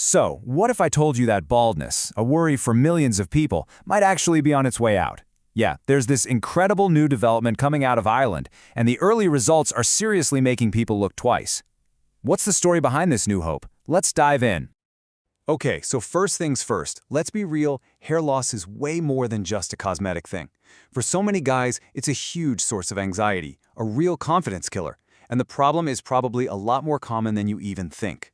So, what if I told you that baldness, a worry for millions of people, might actually be on its way out? Yeah, there's this incredible new development coming out of Ireland, and the early results are seriously making people look twice. What's the story behind this new hope? Let's dive in. Okay, so first things first, let's be real, hair loss is way more than just a cosmetic thing. For so many guys, it's a huge source of anxiety, a real confidence killer, and the problem is probably a lot more common than you even think.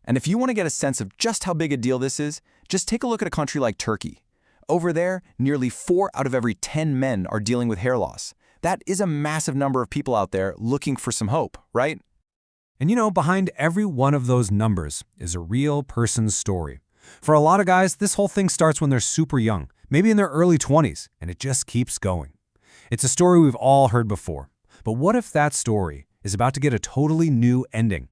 And if you want to get a sense of just how big a deal this is, just take a look at a country like Turkey. Over there, nearly 4 out of every 10 men are dealing with hair loss. That is a massive number of people out there looking for some hope, right? And behind every one of those numbers is a real person's story. For a lot of guys, this whole thing starts when they're super young, maybe in their early 20s, and it just keeps going. It's a story we've all heard before. But what if that story is about to get a totally new ending?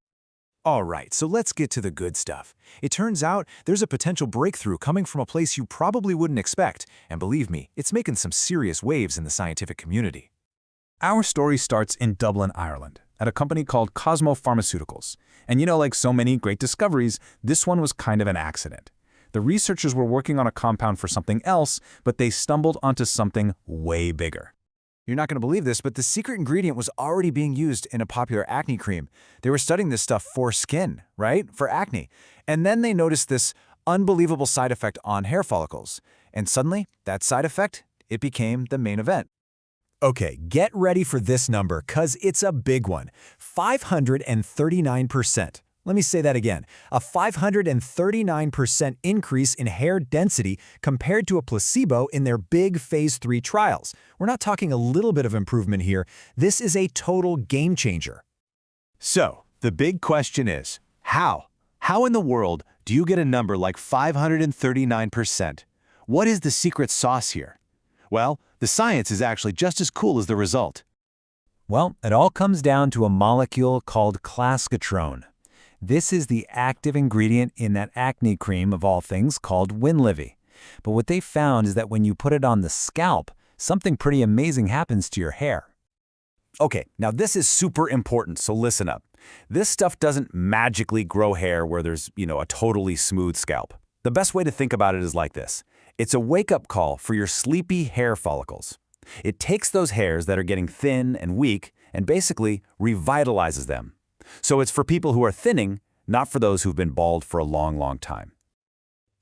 All right, so let's get to the good stuff. It turns out there's a potential breakthrough coming from a place you probably wouldn't expect, and believe me, it's making some serious waves in the scientific community. Our story starts in Dublin, Ireland, at a company called Cosmo Pharmaceuticals. And like so many great discoveries, this one was kind of an accident. The researchers were working on a compound for something else, but they stumbled onto something way bigger. You're not going to believe this, but the secret ingredient was already being used in a popular acne cream. They were studying this stuff for skin, right? For acne. And then they noticed this unbelievable side effect on hair follicles. And suddenly, that side effect, it became the main event. Okay, get ready for this number, because it's a big one. 539%. Let me say that again. A 539% increase in hair density compared to a placebo in their big Phase 3 trials. We're not talking a little bit of improvement here. This is a total game changer. So, the big question is, how? How in the world do you get a number like 539%? What is the secret sauce here? Well, the science is actually just as cool as the result. Well, it all comes down to a molecule called Klaskoteron. This is the active ingredient in that acne cream of all things called Winlivy. But what they found is that when you put it on the scalp, something pretty amazing happens to your hair. Okay, now this is super important, so listen up. This stuff doesn't magically grow hair where there's, a totally smooth scalp. The best way to think about it is like this. It's a wake-up call for your sleepy hair follicles. It takes those hairs that are getting thin and weak and basically revitalizes them. So it's for people who are thinning, not for those who've been bald for a long, long time.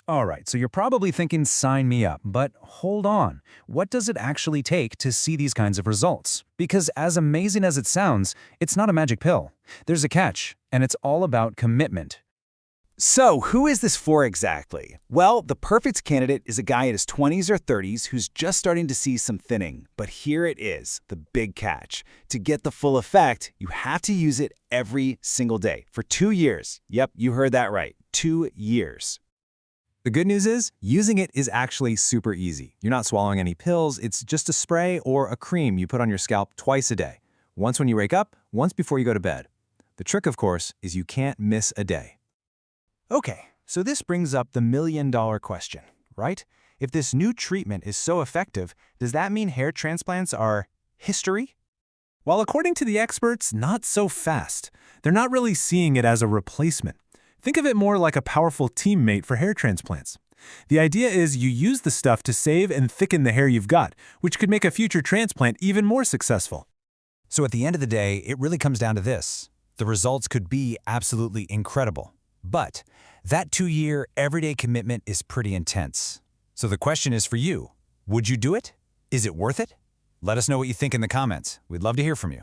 All right, so you're probably thinking, sign me up, but hold on. What does it actually take to see these kinds of results? Because as amazing as it sounds, it's not a magic pill. There's a catch, and it's all about commitment. So, who is this for exactly? Well, the perfect candidate is a guy in his 20s or 30s who's just starting to see some thinning. But here it is, the big catch. To get the full effect, you have to use it every single day for 2 years. Yep, you heard that right, 2 years. The good news is, using it is actually super easy. You're not swallowing any pills, it's just a spray or a cream you put on your scalp twice a day. Once when you wake up, once before you go to bed. The trick, of course, is you can't miss a day. Okay, so this brings up the million-dollar question, right? If this new treatment is so effective, does that mean hair transplants are history? Well, according to the experts, not so fast. They're not really seeing it as a replacement. Think of it more like a powerful teammate for hair transplants. The idea is you use the stuff to save and thicken the hair you've got, which could make a future transplant even more successful. So at the end of the day, it really comes down to this. The results could be absolutely incredible. But that 2-year everyday commitment is pretty intense. So the question is for you, would you do it? Is it worth it? Let us know what you think in the comments. We'd love to hear from you.